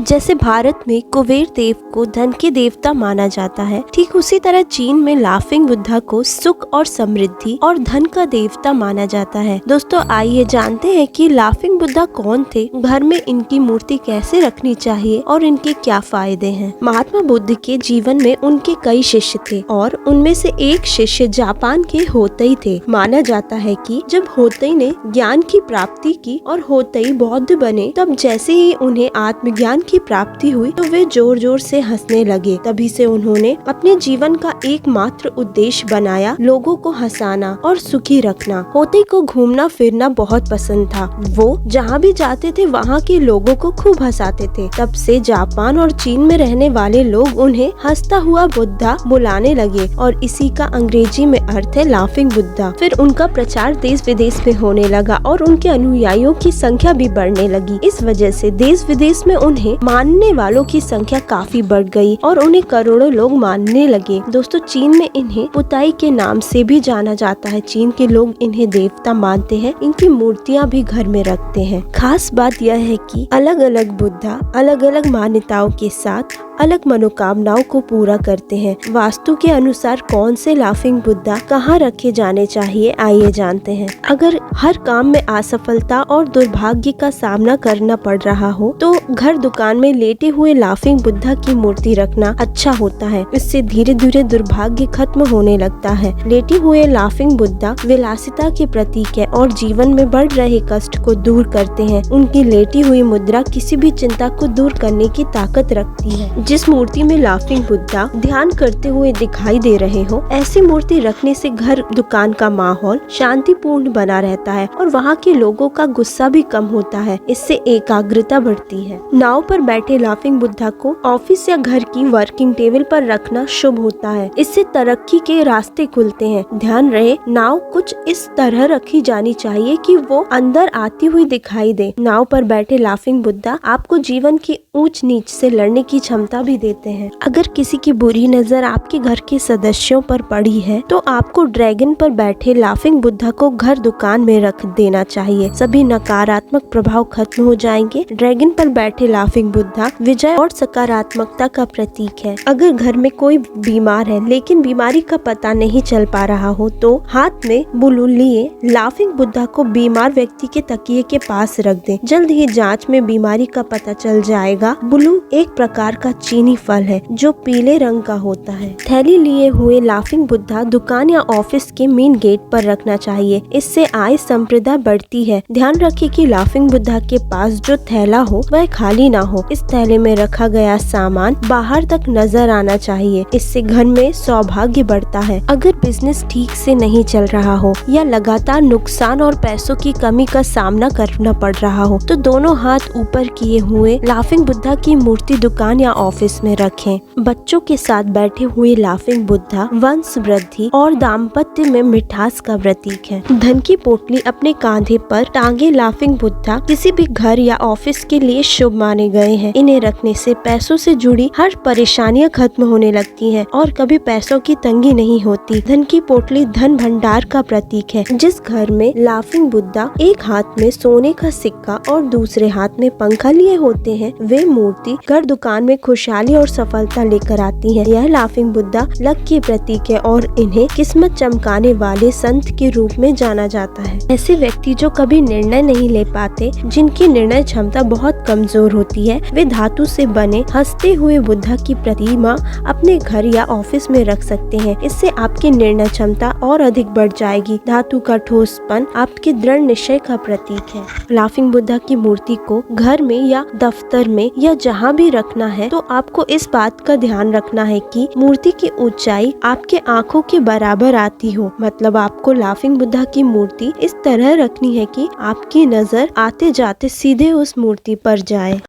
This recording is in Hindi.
जैसे भारत में कुबेर देव को धन के देवता माना जाता है, ठीक उसी तरह चीन में लाफिंग बुद्धा को सुख और समृद्धि और धन का देवता माना जाता है। दोस्तों आइए जानते हैं कि लाफिंग बुद्धा कौन थे, घर में इनकी मूर्ति कैसे रखनी चाहिए और इनके क्या फायदे हैं। महात्मा बुद्ध के जीवन में उनके कई शिष्य थे और उनमें से एक शिष्य जापान के होतेई थे। माना जाता है कि जब होतेई ने ज्ञान की प्राप्ति की और होतेई बौद्ध बने, तब जैसे ही उन्हें आत्मज्ञान की प्राप्ति हुई तो वे जोर जोर से हंसने लगे। तभी से उन्होंने अपने जीवन का एकमात्र उद्देश्य बनाया लोगों को हंसाना और सुखी रखना। होतेई को घूमना फिरना बहुत पसंद था। वो जहाँ भी जाते थे वहाँ के लोगों को खूब हंसाते थे। तब से जापान और चीन में रहने वाले लोग उन्हें हंसता हुआ बुद्धा बुलाने लगे और इसी का अंग्रेजी में अर्थ है लाफिंग बुद्धा। फिर उनका प्रचार देश विदेश में होने लगा और उनके अनुयायियों की संख्या भी बढ़ने लगी। इस वजह से देश विदेश में उन्हें मानने वालों की संख्या काफी बढ़ गई और उन्हें करोड़ों लोग मानने लगे। दोस्तों चीन में इन्हें पुताई के नाम से भी जाना जाता है। चीन के लोग इन्हें देवता मानते हैं, इनकी मूर्तियाँ भी घर में रखते हैं। खास बात यह है कि अलग अलग बुद्धा अलग अलग मान्यताओं के साथ अलग मनोकामनाओं को पूरा करते हैं। वास्तु के अनुसार कौन से लाफिंग बुद्धा कहाँ रखे जाने चाहिए, आइए जानते हैं। अगर हर काम में असफलता और दुर्भाग्य का सामना करना पड़ रहा हो तो घर दुकान में लेटे हुए लाफिंग बुद्धा की मूर्ति रखना अच्छा होता है। इससे धीरे धीरे दुर्भाग्य खत्म होने लगता है। लेटे हुए लाफिंग बुद्धा विलासिता के प्रतीक है और जीवन में बढ़ रहे कष्ट को दूर करते हैं। उनकी लेटी हुई मुद्रा किसी भी चिंता को दूर करने की ताकत रखती है। जिस मूर्ति में लाफिंग बुद्धा ध्यान करते हुए दिखाई दे रहे हो, ऐसी मूर्ति रखने से घर दुकान का माहौल शांतिपूर्ण बना रहता है और वहाँ के लोगों का गुस्सा भी कम होता है। इससे एकाग्रता बढ़ती है। नाव पर बैठे लाफिंग बुद्धा को ऑफिस या घर की वर्किंग टेबल पर रखना शुभ होता है। इससे तरक्की के रास्ते खुलते हैं। ध्यान रहे, नाव कुछ इस तरह रखी जानी चाहिए कि वो अंदर आती हुई दिखाई दे। नाव पर बैठे लाफिंग बुद्धा आपको जीवन की ऊंच नीच से लड़ने की क्षमता भी देते हैं। अगर किसी की बुरी नजर आपके घर के सदस्यों पर पड़ी है तो आपको ड्रैगन पर बैठे लाफिंग बुद्धा को घर दुकान में रख देना चाहिए। सभी नकारात्मक प्रभाव खत्म हो जाएंगे। ड्रैगन पर बैठे लाफिंग बुद्धा विजय और सकारात्मकता का प्रतीक है। अगर घर में कोई बीमार है लेकिन बीमारी का पता नहीं चल पा रहा हो तो हाथ में बुलू लिए लाफिंग बुद्धा को बीमार व्यक्ति के तकिए के पास रख दें। जल्द ही जांच में बीमारी का पता चल जाएगा। बुलू एक प्रकार का चीनी फल है जो पीले रंग का होता है। थैली लिए हुए लाफिंग बुद्धा दुकान या ऑफिस के मेन गेट पर रखना चाहिए। इससे आय संप्रदा बढ़ती है। ध्यान रखें कि लाफिंग बुद्धा के पास जो थैला हो वह खाली ना हो। इस थैले में रखा गया सामान बाहर तक नजर आना चाहिए। इससे घर में सौभाग्य बढ़ता है। अगर बिजनेस ठीक से नहीं चल रहा हो या लगातार नुकसान और पैसों की कमी का सामना करना पड़ रहा हो तो दोनों हाथ ऊपर किए हुए लाफिंग बुद्धा की मूर्ति दुकान या ऑफिस में रखें। बच्चों के साथ बैठे हुए लाफिंग बुद्धा वंश वृद्धि और दाम्पत्य में मिठास का प्रतीक है। धन की पोटली अपने कांधे पर टांगे लाफिंग बुद्धा किसी भी घर या ऑफिस के लिए शुभ माने गए हैं। इन्हें रखने से पैसों से जुड़ी हर परेशानियां खत्म होने लगती हैं और कभी पैसों की तंगी नहीं होती। धन की पोटली धन भंडार का प्रतीक है। जिस घर में लाफिंग बुद्धा एक हाथ में सोने का सिक्का और दूसरे हाथ में पंखा लिए होते हैं, वे मूर्ति घर दुकान में खुशहाली और सफलता लेकर आती है। यह लाफिंग बुद्धा लक के प्रतीक है और इन्हें किस्मत चमकाने वाले संत के रूप में जाना जाता है। ऐसे व्यक्ति जो कभी निर्णय नहीं ले पाते, जिनकी निर्णय क्षमता बहुत कमजोर होती है, वे धातु से बने हंसते हुए बुद्धा की प्रतिमा अपने घर या ऑफिस में रख सकते हैं। इससे आपकी निर्णय क्षमता और अधिक बढ़ जाएगी। धातु का ठोसपन आपके दृढ़ निश्चय का प्रतीक है। लाफिंग बुद्धा की मूर्ति को घर में या दफ्तर में या जहाँ भी रखना है तो आपको इस बात का ध्यान रखना है कि मूर्ति की ऊंचाई आपके आंखों के बराबर आती हो। मतलब आपको लाफिंग बुद्धा की मूर्ति इस तरह रखनी है कि आपकी नजर आते जाते सीधे उस मूर्ति पर जाए।